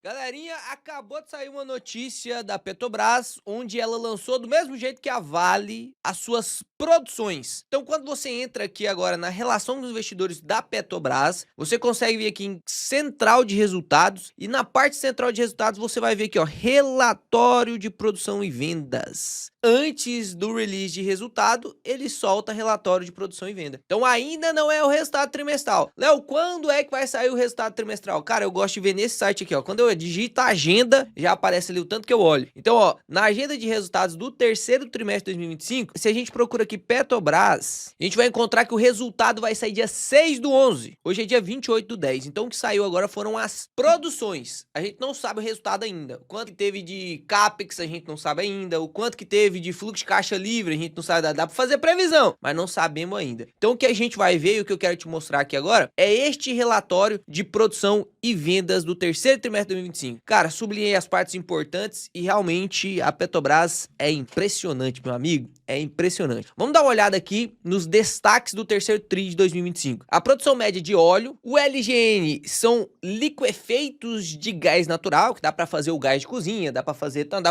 Galerinha, acabou de sair uma notícia da Petrobras, onde ela lançou do mesmo jeito que a Vale as suas produções. Então, quando você entra aqui agora na relação dos investidores da Petrobras, você consegue vir aqui em central de resultados e na parte central de resultados você vai ver aqui, ó, relatório de produção e vendas. Antes do release de resultado, ele solta relatório de produção e venda. Então, ainda não é o resultado trimestral. Léo, quando é que vai sair o resultado trimestral? Cara, eu gosto de ver nesse site aqui, ó. Quando eu digito a agenda, já aparece ali o tanto que eu olho. Então, ó, na agenda de resultados do terceiro trimestre de 2025, se a gente procura aqui Petrobras, a gente vai encontrar que o resultado vai sair dia 6/11. Hoje é dia 28/10. Então, o que saiu agora foram as produções. A gente não sabe o resultado ainda. O quanto que teve de CAPEX, a gente não sabe ainda. O quanto que teve de fluxo de caixa livre, a gente não sabe, dá pra fazer previsão, mas não sabemos ainda. Então o que a gente vai ver e o que eu quero te mostrar aqui agora é este relatório de produção e vendas do terceiro trimestre de 2025. Cara, sublinhei as partes importantes e realmente a Petrobras é impressionante, meu amigo, é impressionante. Vamos dar uma olhada aqui nos destaques do terceiro tri de 2025. A produção média de óleo, o LGN são liquefeitos de gás natural, que dá para fazer o gás de cozinha, dá para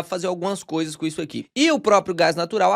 fazer algumas coisas com isso aqui. E o próprio gás natural,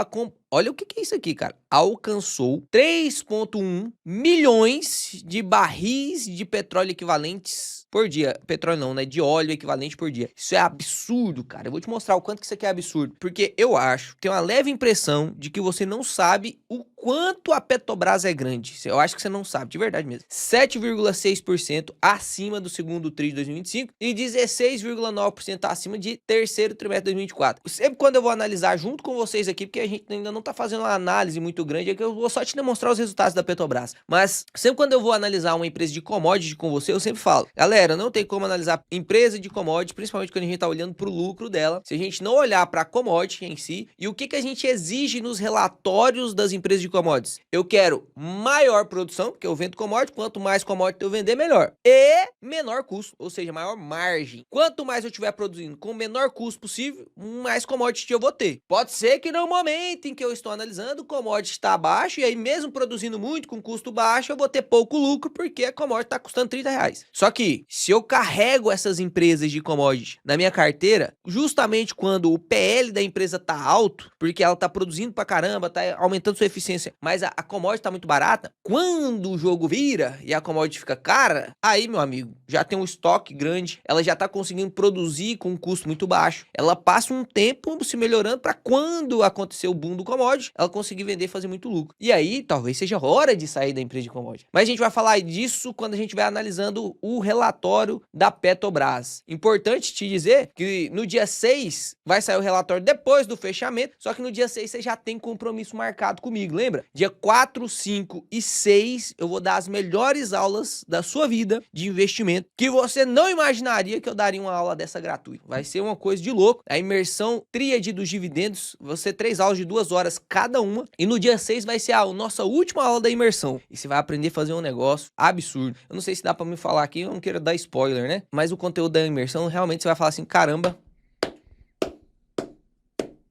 olha o que é isso aqui, cara. Alcançou 3,1 milhões de barris de petróleo equivalentes por dia. Petróleo não, né? De óleo equivalente por dia. Isso é absurdo, cara. Eu vou te mostrar o quanto que isso aqui é absurdo. Porque eu acho, tenho uma leve impressão de que você não sabe o quanto a Petrobras é grande. Eu acho que você não sabe, de verdade mesmo. 7,6% acima do segundo tri de 2025 e 16,9% acima de terceiro trimestre de 2024. Sempre quando eu vou analisar junto com vocês aqui, porque a gente ainda não tá fazendo uma análise muito grande, é que eu vou só te demonstrar os resultados da Petrobras. Mas sempre quando eu vou analisar uma empresa de commodity com você, eu sempre falo, galera, não tem como analisar empresa de commodity, principalmente quando a gente tá olhando pro lucro dela, se a gente não olhar pra commodity em si e o que a gente exige nos relatórios das empresas de commodities. Eu quero maior produção, porque eu vendo commodity, quanto mais commodity eu vender, melhor. E menor custo, ou seja, maior margem. Quanto mais eu estiver produzindo com o menor custo possível, mais commodity eu vou ter. Pode ser que no momento em que eu estou analisando, o commodity está abaixo, e aí mesmo produzindo muito com custo baixo, eu vou ter pouco lucro, porque a commodity está custando R$30. Só que, se eu carrego essas empresas de commodity na minha carteira, justamente quando o PL da empresa tá alto, porque ela tá produzindo pra caramba, tá aumentando sua eficiência, mas a commodity tá muito barata, quando o jogo vira e a commodity fica cara, aí, meu amigo, já tem um estoque grande, ela já tá conseguindo produzir com um custo muito baixo, ela passa um tempo se melhorando para quando acontecer o boom do commodity, ela conseguir vender e fazer muito lucro. E aí, talvez seja hora de sair da empresa de commodity. Mas a gente vai falar disso quando a gente vai analisando o relatório da Petrobras. Importante te dizer que no dia 6 vai sair o relatório depois do fechamento, só que no dia 6 você já tem compromisso marcado comigo, lembra? Dia 4, 5 e 6 eu vou dar as melhores aulas da sua vida de investimento, que você não imaginaria que eu daria uma aula dessa gratuita. Vai ser uma coisa de louco. A imersão tríade dos dividendos, você 3 aulas de 2 horas cada uma, e no dia 6 vai ser a nossa última aula da imersão, e você vai aprender a fazer um negócio absurdo. Eu não sei se dá pra me falar aqui, eu não quero dar spoiler, né? Mas o conteúdo da imersão, realmente você vai falar assim, caramba.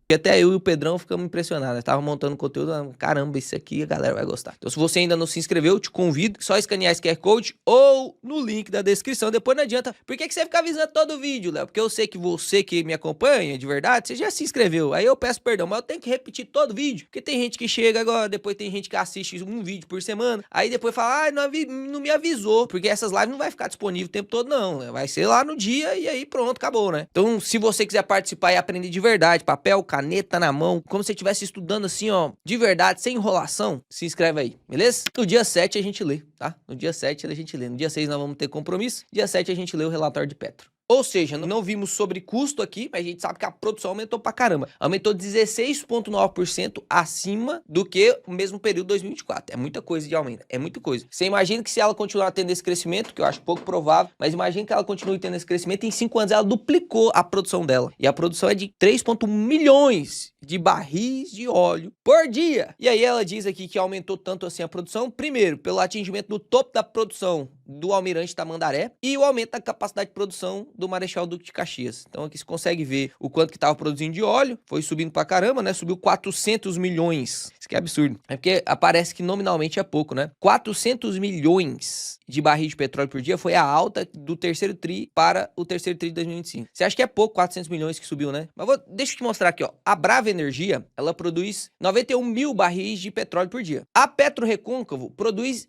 E até eu e o Pedrão ficamos impressionados. Tava montando conteúdo, caramba, isso aqui a galera vai gostar. Então, se você ainda não se inscreveu, eu te convido só escanear esse QR Code ou no link da descrição. Depois não adianta. Por que você fica avisando todo vídeo, Léo? Porque eu sei que você que me acompanha de verdade, você já se inscreveu. Aí eu peço perdão, mas eu tenho que repetir todo vídeo. Porque tem gente que chega agora, depois tem gente que assiste um vídeo por semana. Aí depois fala, não me avisou. Porque essas lives não vai ficar disponível o tempo todo, não. Vai ser lá no dia e aí pronto, acabou, né? Então, se você quiser participar e aprender de verdade, papel, caneta na mão, como se você estivesse estudando assim, ó, de verdade, sem enrolação, se inscreve aí, beleza? No dia 7 a gente lê, tá? No dia 7 a gente lê. No dia 6 nós vamos ter compromisso. Dia 7 a gente lê o relatório de Petro. Ou seja, não vimos sobre custo aqui, mas a gente sabe que a produção aumentou pra caramba. Aumentou 16,9% acima do que o mesmo período de 2024. É muita coisa de aumento, é muita coisa. Você imagina que se ela continuar tendo esse crescimento, que eu acho pouco provável, mas imagina que ela continue tendo esse crescimento, em 5 anos ela duplicou a produção dela. E a produção é de 3,1 milhões de barris de óleo por dia. E aí ela diz aqui que aumentou tanto assim a produção, primeiro, pelo atingimento do topo da produção do Almirante Tamandaré e o aumento da capacidade de produção do Marechal Duque de Caxias. Então aqui você consegue ver o quanto que estava produzindo de óleo, foi subindo pra caramba, né? Subiu 400 milhões. Isso que é absurdo. É porque aparece que nominalmente é pouco, né? 400 milhões de barris de petróleo por dia foi a alta do terceiro tri para o terceiro tri de 2025. Você acha que é pouco 400 milhões que subiu, né? Mas deixa eu te mostrar aqui, ó. A Brava Energia, ela produz 91 mil barris de petróleo por dia. A PetroRecôncavo produz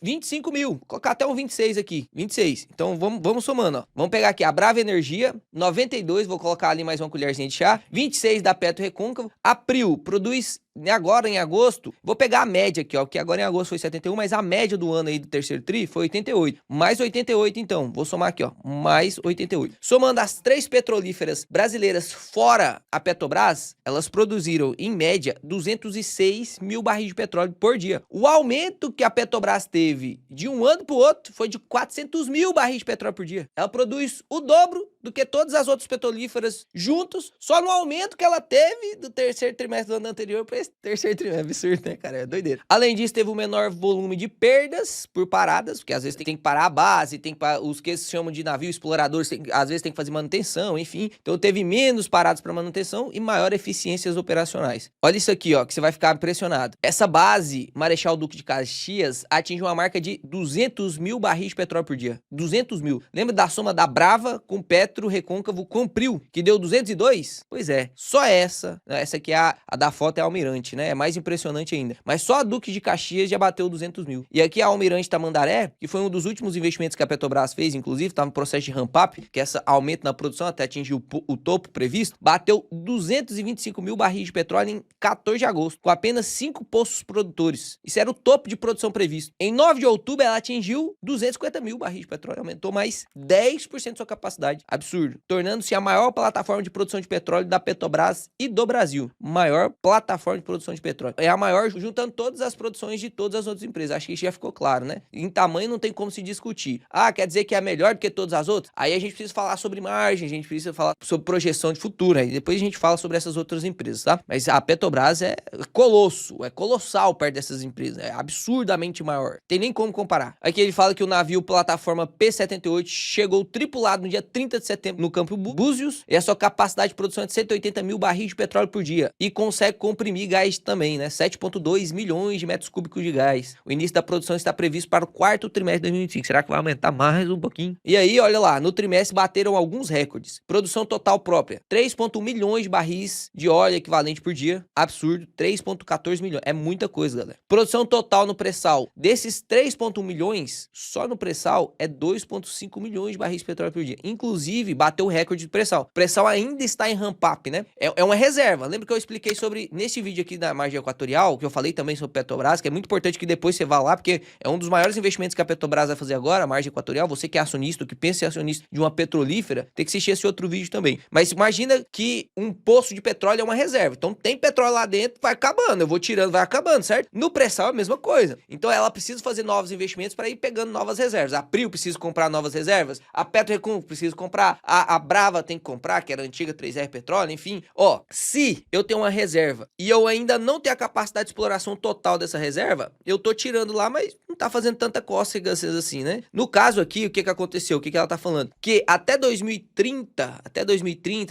25 mil. Vou colocar até um 26 aqui. 26. Então vamos somando, ó. Vamos pegar aqui a Brava Energia, 92, vou colocar ali mais uma colherzinha de chá. 26 da PetroRecôncavo. A Prio produz agora em agosto, vou pegar a média aqui, ó, porque agora em agosto foi 71, mas a média do ano aí do terceiro tri foi 88. Mais 88 então, vou somar aqui, ó, mais 88. Somando as 3 petrolíferas brasileiras fora a Petrobras, elas produziram em média 206 mil barris de petróleo por dia. O aumento que a Petrobras teve de um ano para o outro foi de 400 mil barris de petróleo por dia. Ela produz o dobro do que todas as outras petrolíferas juntos, só no aumento que ela teve do terceiro trimestre do ano anterior para esse terceiro trimestre. Absurdo, né, cara? É doideira. Além disso, teve um menor volume de perdas por paradas, porque às vezes tem que parar a base, tem que os que se chamam de navio exploradores, às vezes tem que fazer manutenção, enfim. Então teve menos paradas para manutenção e maior eficiências operacionais. Olha isso aqui, ó, que você vai ficar impressionado. Essa base Marechal Duque de Caxias atinge uma marca de 200 mil barris de petróleo por dia. 200 mil. Lembra da soma da Brava com PetroRecôncavo com Prio, que deu 202? Pois é, só essa aqui é a da foto é a Almirante, né? É mais impressionante ainda. Mas só a Duque de Caxias já bateu 200 mil. E aqui a Almirante Tamandaré, que foi um dos últimos investimentos que a Petrobras fez, inclusive, estava no processo de ramp-up, que é esse aumento na produção até atingir o topo previsto, bateu 225 mil barris de petróleo em 14 de agosto, com apenas 5 poços produtores. Isso era o topo de produção previsto. Em 9 de outubro, ela atingiu 250 mil barris de petróleo, aumentou mais 10% de sua capacidade. Absurdo. Tornando-se a maior plataforma de produção de petróleo da Petrobras e do Brasil. Maior plataforma de produção de petróleo. É a maior juntando todas as produções de todas as outras empresas. Acho que isso já ficou claro, né? Em tamanho não tem como se discutir. Ah, quer dizer que é melhor do que todas as outras? Aí a gente precisa falar sobre margem, a gente precisa falar sobre projeção de futuro. Aí depois a gente fala sobre essas outras empresas, tá? Mas a Petrobras é colosso, é colossal perto dessas empresas. É absurdamente maior. Tem nem como comparar. Aqui ele fala que o navio plataforma P-78 chegou tripulado no dia 30 de setembro no Campo Búzios e a sua capacidade de produção é de 180 mil barris de petróleo por dia e consegue comprimir gás também, né? 7,2 milhões de metros cúbicos de gás. O início da produção está previsto para o quarto trimestre de 2025. Será que vai aumentar mais um pouquinho? E aí, olha lá, no trimestre bateram alguns recordes. Produção total própria, 3,1 milhões de barris de óleo equivalente por dia. Absurdo, 3,14 milhões. É muita coisa, galera. Produção total no pré-sal, desses 3,1 milhões, só no pré-sal é 2,5 milhões de barris de petróleo por dia. Inclusive, bateu o recorde de pré-sal. O pré-sal ainda está em ramp-up, né? É uma reserva. Lembra que eu expliquei sobre, nesse vídeo aqui da margem equatorial, que eu falei também sobre Petrobras, que é muito importante que depois você vá lá, porque é um dos maiores investimentos que a Petrobras vai fazer agora, a margem equatorial. Você que é acionista, que pensa em acionista de uma petrolífera, tem que assistir esse outro vídeo também. Mas imagina que um poço de petróleo é uma reserva. Então tem petróleo lá dentro, vai acabando. Eu vou tirando, vai acabando, certo? No pré-sal é a mesma coisa. Então ela precisa fazer novos investimentos para ir pegando novas reservas. A Prio precisa comprar novas reservas, a PetroRecôncavo precisa comprar, a Brava tem que comprar, que era a antiga 3R Petróleo, enfim. Ó, se eu tenho uma reserva e eu ainda não tenho a capacidade de exploração total dessa reserva, eu tô tirando lá, mas não tá fazendo tanta cócega assim, né? No caso aqui, o que aconteceu? O que ela tá falando? Que até 2030,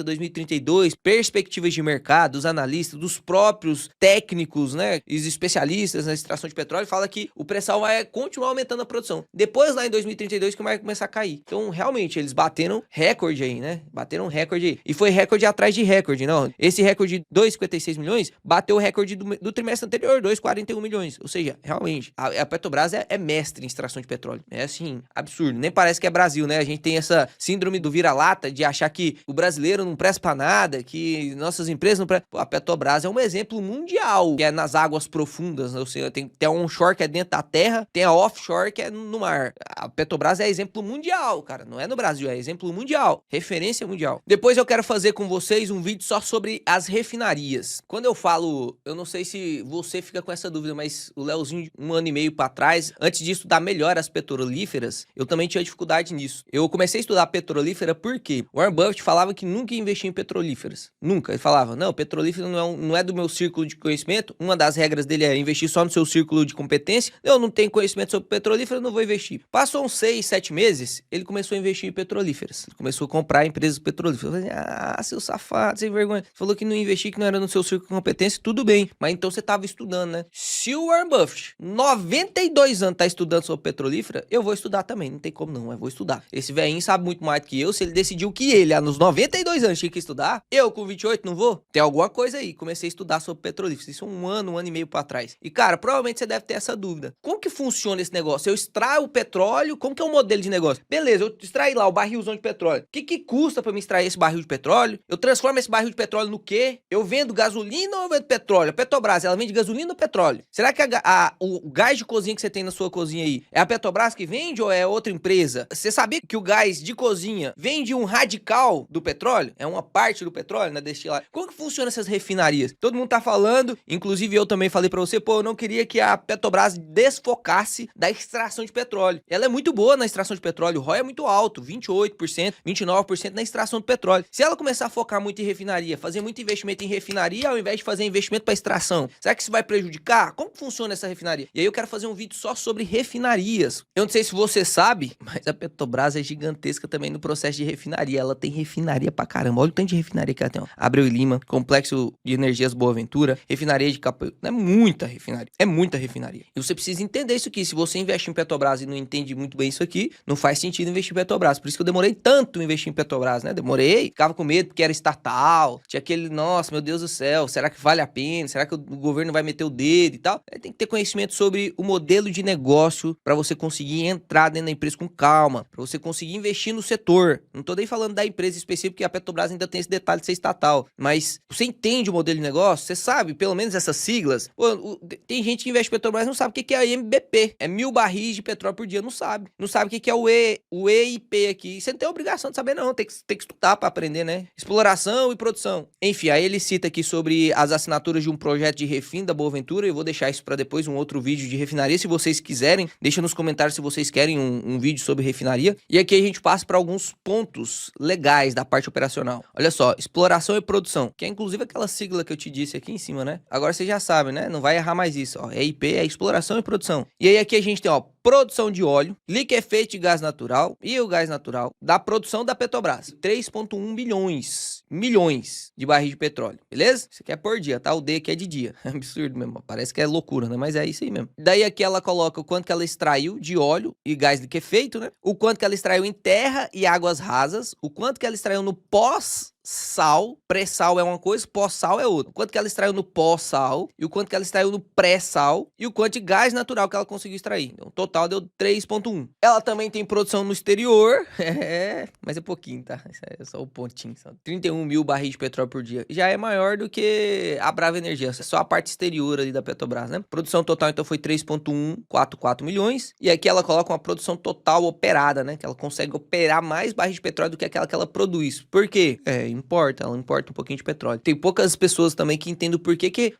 2032, perspectivas de mercado, dos analistas, dos próprios técnicos, né, os especialistas na extração de petróleo, fala que o pré-sal vai continuar aumentando a produção. Depois, lá em 2032, que vai começar a cair. Então, realmente, eles bateram recorde aí, né? Bateram recorde aí. E foi recorde atrás de recorde, não? Esse recorde de 2,56 milhões bateu o recorde do trimestre anterior, 2,41 milhões. Ou seja, realmente, a Petrobras é mestre em extração de petróleo. É assim, absurdo. Nem parece que é Brasil, né? A gente tem essa síndrome do vira-lata de achar que o brasileiro não presta pra nada, que nossas empresas não prestam. A Petrobras é um exemplo mundial, que é nas águas profundas, né? Ou seja, tem a onshore que é dentro da terra, tem a offshore que é no mar. A Petrobras é exemplo mundial, cara. Não é no Brasil, é exemplo mundial. mundial. Referência mundial. Depois eu quero fazer com vocês um vídeo só sobre as refinarias. Quando eu falo, eu não sei se você fica com essa dúvida, mas o Leozinho, 1 ano e meio pra trás, antes de estudar melhor as petrolíferas, eu também tinha dificuldade nisso. Eu comecei a estudar petrolífera porque o Warren Buffett falava que nunca ia investir em petrolíferas. Nunca. Ele falava, não, petrolífera não é do meu círculo de conhecimento. Uma das regras dele é investir só no seu círculo de competência. Eu não tenho conhecimento sobre petrolífera, não vou investir. Passou uns 6, 7 meses, ele começou a investir em petrolíferas. Ele começou a comprar empresas petrolíferas. Eu falei, seu safado, sem vergonha. Falou que não ia investir, que não era no seu círculo de competência, tudo bem. Mas então você tava estudando, né? Se o Warren Buffett, 92 anos, tá estudando sobre petrolífera, eu vou estudar também. Não tem como não, eu vou estudar. Esse velhinho sabe muito mais do que eu. Se ele decidiu que ele, nos 92 anos, tinha que estudar, eu com 28 não vou? Tem alguma coisa aí. Comecei a estudar sobre petrolíferas. Isso 1 ano e meio pra trás. E, cara, provavelmente você deve ter essa dúvida. Como que funciona esse negócio? Eu extraio o petróleo, como que é o modelo de negócio? Beleza, eu extraí lá o barrilzão de petróleo. O que custa pra me extrair esse barril de petróleo? Eu transformo esse barril de petróleo no quê? Eu vendo gasolina ou eu vendo petróleo? A Petrobras, ela vende gasolina ou petróleo? Será que o gás de cozinha que você tem na sua cozinha aí, é a Petrobras que vende ou é outra empresa? Você sabia que o gás de cozinha vende um radical do petróleo? É uma parte do petróleo, né? Destilado. Como que funciona essas refinarias? Todo mundo tá falando, inclusive eu também falei pra você, pô, eu não queria que a Petrobras desfocasse da extração de petróleo. Ela é muito boa na extração de petróleo, o ROI é muito alto, 28%, 29% na extração do petróleo. Se ela começar a focar muito em refinaria, fazer muito investimento em refinaria ao invés de fazer investimento para extração, será que isso vai prejudicar? Como que funciona essa refinaria? E aí eu quero fazer um vídeo só sobre refinarias. Eu não sei se você sabe, mas a Petrobras é gigantesca também no processo de refinaria. Ela tem refinaria pra caramba. Olha o tanto de refinaria que ela tem. Ó. Abreu e Lima, Complexo de Energias Boa Ventura, refinaria de Capoeiro. É muita refinaria. É muita refinaria. E você precisa entender isso aqui. Se você investe em Petrobras e não entende muito bem isso aqui, não faz sentido investir em Petrobras. Por isso que eu demorei tanto em investir em Petrobras, né? Demorei, ficava com medo porque era estatal. Tinha aquele, nossa, meu Deus do céu, será que vale a pena? Será que o governo vai meter o dedo e tal? Aí tem que ter conhecimento sobre o modelo de negócio para você conseguir entrar dentro da empresa com calma, para você conseguir investir no setor. Não tô nem falando da empresa específica, porque a Petrobras ainda tem esse detalhe de ser estatal. Mas você entende o modelo de negócio? Você sabe, pelo menos essas siglas? Pô, tem gente que investe em Petrobras e não sabe o que é a MBP. É 1000 barris de petróleo por dia, não sabe. Não sabe o que é o EIP aqui. Você não tem obrigação de saber, não. Tem que estudar para aprender, né? Exploração e produção. Enfim, aí ele cita aqui sobre as assinaturas de um projeto de refino da Boa Ventura. Eu vou deixar isso para depois, um outro vídeo de refinaria. Se vocês quiserem, deixa nos comentários se vocês querem um vídeo sobre refinaria. E aqui a gente passa para alguns pontos legais da parte operacional. Olha só, exploração e produção, que é inclusive aquela sigla que eu te disse aqui em cima, né? Agora você já sabe, né? Não vai errar mais isso, ó. EIP é exploração e produção. E aí aqui a gente tem, ó, produção de óleo, liquefeito de gás natural e o gás natural da produção da Petrobras. 3,1 milhões de barris de petróleo, beleza? Isso aqui é por dia, tá? O D aqui é de dia. É absurdo mesmo, parece que é loucura, né? Mas é isso aí mesmo. Daí aqui ela coloca o quanto que ela extraiu de óleo e gás liquefeito, né? O quanto que ela extraiu em terra e águas rasas, o quanto que ela extraiu no pós-sal, pré-sal é uma coisa, pós-sal é outra. O quanto que ela extraiu no pós-sal e o quanto que ela extraiu no pré-sal e o quanto de gás natural que ela conseguiu extrair. Então, o total deu 3,1. Ela também tem produção no exterior, mas é pouquinho, tá? Isso é só o pontinho. Só. 31 mil barris de petróleo por dia. Já é maior do que a Brava Energia, só a parte exterior ali da Petrobras, né? Produção total, então, foi 3,144 milhões. E aqui ela coloca uma produção total operada, né? Que ela consegue operar mais barris de petróleo do que aquela que ela produz. Por quê? Ela importa um pouquinho de petróleo. Tem poucas pessoas também que entendem por que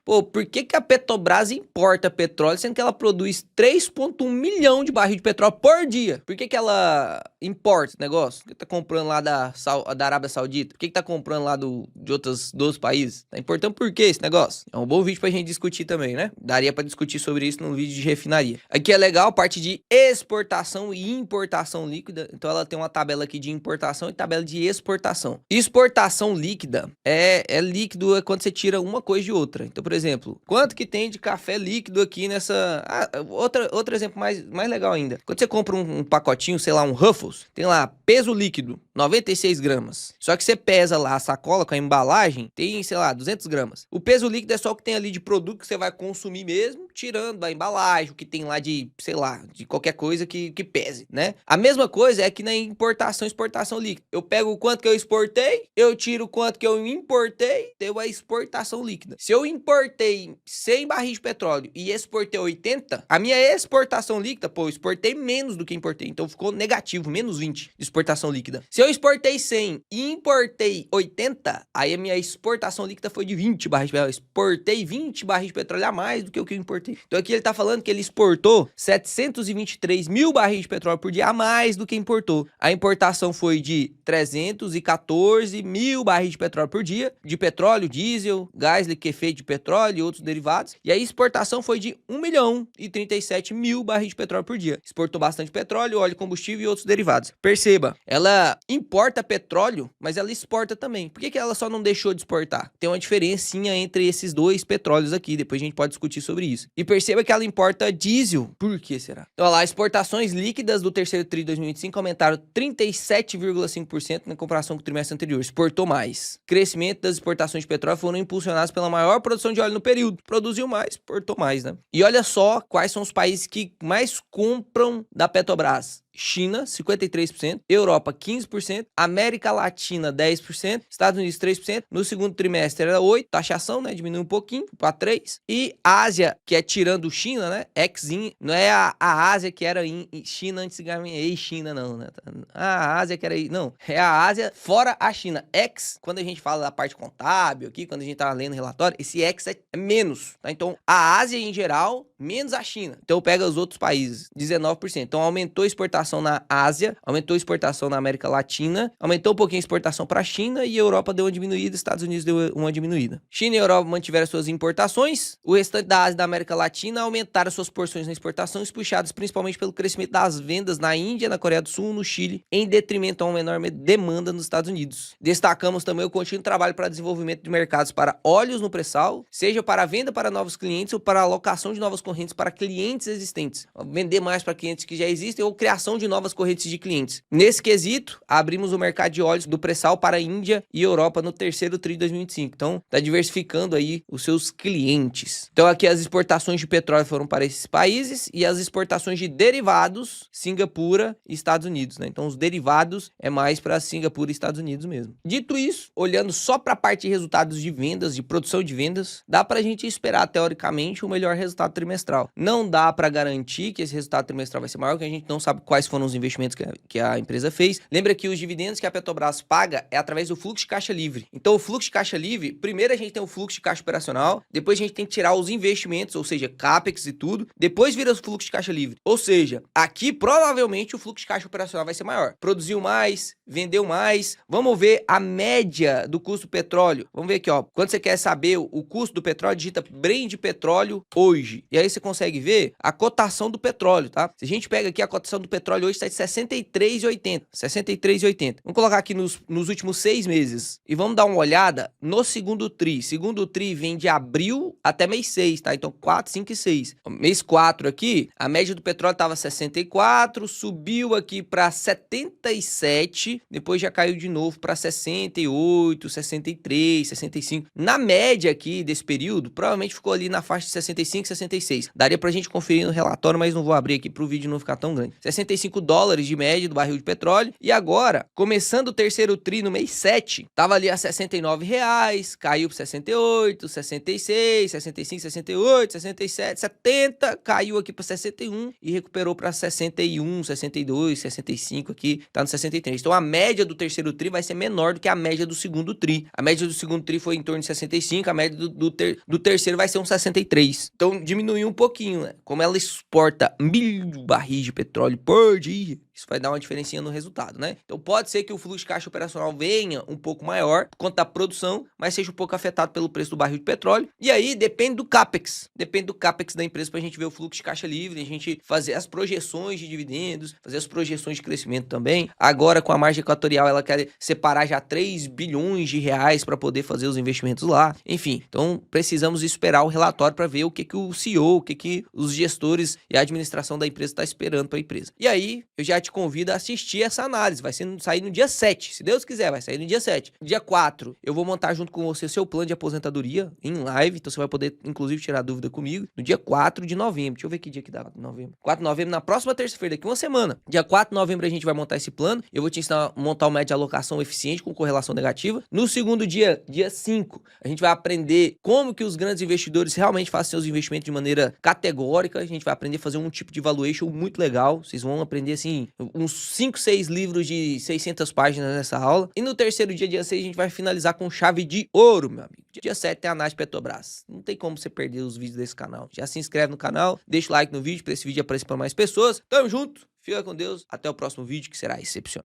a Petrobras importa petróleo, sendo que ela produz 3,1 milhão de barril de petróleo por dia. Por que ela importa esse negócio? Por que tá comprando lá da Arábia Saudita? Por que tá comprando lá de outros 12 países? Tá importando por que esse negócio? É um bom vídeo pra gente discutir também, né? Daria pra discutir sobre isso num vídeo de refinaria. Aqui é legal, parte de exportação e importação líquida. Então ela tem uma tabela aqui de importação e tabela de exportação. Exportação líquida é líquido quando você tira uma coisa de outra. Então, por exemplo, quanto que tem de café líquido aqui nessa... outro exemplo mais legal ainda. Quando você compra um pacotinho, sei lá, um Ruffles, tem lá peso líquido, 96 gramas. Só que você pesa lá a sacola com a embalagem, tem, sei lá, 200 gramas. O peso líquido é só o que tem ali de produto que você vai consumir mesmo, tirando da embalagem, o que tem lá de, sei lá, de qualquer coisa que pese, né? A mesma coisa é que na importação e exportação líquida. Eu pego o quanto que eu exportei, eu eu tiro quanto que eu importei, deu a exportação líquida. Se eu importei 100 barris de petróleo e exportei 80, a minha exportação líquida, pô, eu exportei menos do que importei, então ficou negativo, menos 20 de exportação líquida. Se eu exportei 100 e importei 80, aí a minha exportação líquida foi de 20 barris de petróleo. Eu exportei 20 barris de petróleo a mais do que o que eu importei. Então aqui ele tá falando que ele exportou 723 mil barris de petróleo por dia a mais do que importou. A importação foi de 314 mil barris de petróleo por dia, de petróleo, diesel, gás liquefeito de petróleo e outros derivados. E a exportação foi de 1 milhão e 37 mil barris de petróleo por dia. Exportou bastante petróleo, óleo, combustível e outros derivados. Perceba, ela importa petróleo, mas ela exporta também. Por que ela só não deixou de exportar? Tem uma diferencinha entre esses dois petróleos aqui, depois a gente pode discutir sobre isso. E perceba que ela importa diesel. Por que será? Então, olha lá, exportações líquidas do terceiro tri de 2025 aumentaram 37,5% na comparação com o trimestre anterior. Exportou mais. Crescimento das exportações de petróleo foram impulsionadas pela maior produção de óleo no período. Produziu mais, exportou mais, né? E olha só quais são os países que mais compram da Petrobras. China, 53%, Europa, 15%, América Latina, 10%, Estados Unidos, 3%, no segundo trimestre era 8%, taxação, né, diminuiu um pouquinho, para 3%, e Ásia, que é tirando China, né, não é a Ásia que era China antes de China não, né, a Ásia que era, não, é a Ásia fora a China, quando a gente fala da parte contábil aqui, quando a gente tá lendo o relatório, esse é menos, tá, então a Ásia em geral, menos a China, então pega os outros países, 19%, então aumentou a exportação na Ásia, aumentou a exportação na América Latina, aumentou um pouquinho a exportação para a China e a Europa deu uma diminuída, Estados Unidos deu uma diminuída. China e Europa mantiveram suas importações, o restante da Ásia e da América Latina aumentaram suas porções na exportação, puxadas principalmente pelo crescimento das vendas na Índia, na Coreia do Sul, no Chile, em detrimento a uma enorme demanda nos Estados Unidos. Destacamos também o contínuo trabalho para desenvolvimento de mercados para óleos no pré-sal, seja para a venda para novos clientes ou para a alocação de novas correntes para clientes existentes. Vender mais para clientes que já existem ou criação de novas correntes de clientes. Nesse quesito, abrimos o mercado de óleos do pré-sal para a Índia e Europa no terceiro tri de 2025. Então, tá diversificando aí os seus clientes. Então, aqui as exportações de petróleo foram para esses países e as exportações de derivados, Singapura e Estados Unidos, né? Então, os derivados é mais para Singapura e Estados Unidos mesmo. Dito isso, olhando só para a parte de resultados de vendas, de produção de vendas, dá para a gente esperar, teoricamente, o melhor resultado trimestral. Não dá para garantir que esse resultado trimestral vai ser maior, porque a gente não sabe quais foram os investimentos que a empresa fez. Lembra que os dividendos que a Petrobras paga é através do fluxo de caixa livre. Então, o fluxo de caixa livre, primeiro a gente tem o fluxo de caixa operacional, depois a gente tem que tirar os investimentos, ou seja, CAPEX e tudo, depois vira o fluxo de caixa livre. Ou seja, aqui provavelmente o fluxo de caixa operacional vai ser maior. Produziu mais, vendeu mais. Vamos ver a média do custo do petróleo. Vamos ver aqui, ó. Quando você quer saber o custo do petróleo, digita Brent petróleo hoje. E aí você consegue ver a cotação do petróleo, tá? Se a gente pega aqui a cotação do petróleo hoje está de 63,80. 63,80. Vamos colocar aqui nos últimos 6 meses e vamos dar uma olhada no segundo tri. Segundo tri vem de abril até mês 6, tá? Então 4, 5 e 6. Mês 4 aqui, a média do petróleo estava 64, subiu aqui para 77, depois já caiu de novo para 68, 63, 65. Na média aqui desse período, provavelmente ficou ali na faixa de 65, 66. Daria pra gente conferir no relatório, mas não vou abrir aqui pro vídeo não ficar tão grande. 65 dólares de média do barril de petróleo. E agora, começando o terceiro tri no mês 7, tava ali a 69 reais, caiu para 68, 66, 65, 68, 67, 70, caiu aqui para 61 e recuperou para 61, 62, 65 aqui, tá no 63. Então a média do terceiro tri vai ser menor do que a média do segundo tri. A média do segundo tri foi em torno de 65, a média do terceiro vai ser um 63. Então diminuiu um pouquinho, né? Como ela exporta 1.000 barris de petróleo por dia, isso vai dar uma diferencinha no resultado, né? Então pode ser que o fluxo de caixa operacional venha um pouco maior por conta da produção, mas seja um pouco afetado pelo preço do barril de petróleo. E aí depende do CAPEX. Depende do CAPEX da empresa pra gente ver o fluxo de caixa livre, a gente fazer as projeções de dividendos, fazer as projeções de crescimento também. Agora com a margem equatorial ela quer separar já 3 bilhões de reais para poder fazer os investimentos lá. Enfim, então precisamos esperar o relatório para ver o que o CEO, o que os gestores e a administração da empresa está esperando para a empresa. E aí, eu já te convido a assistir essa análise. Vai sair no dia 7, se Deus quiser, vai sair no dia 7. Dia 4, eu vou montar junto com você seu plano de aposentadoria em live, então você vai poder, inclusive, tirar dúvida comigo no dia 4 de novembro. Deixa eu ver que dia que dá, 4 de novembro. 4 de novembro, na próxima terça-feira, daqui uma semana. Dia 4 de novembro a gente vai montar esse plano. Eu vou te ensinar a montar um método de alocação eficiente com correlação negativa. No segundo dia, dia 5, a gente vai aprender como que os grandes investidores realmente fazem seus investimentos de maneira categórica. A gente vai aprender a fazer um tipo de valuation muito legal. Vocês vão aprender, assim, uns 5, 6 livros de 600 páginas nessa aula. E no terceiro dia, dia 6, a gente vai finalizar com chave de ouro, meu amigo. Dia 7 tem a análise Petrobras. Não tem como você perder os vídeos desse canal. Já se inscreve no canal, deixa o like no vídeo para esse vídeo aparecer para mais pessoas. Tamo junto, fica com Deus. Até o próximo vídeo que será excepcional.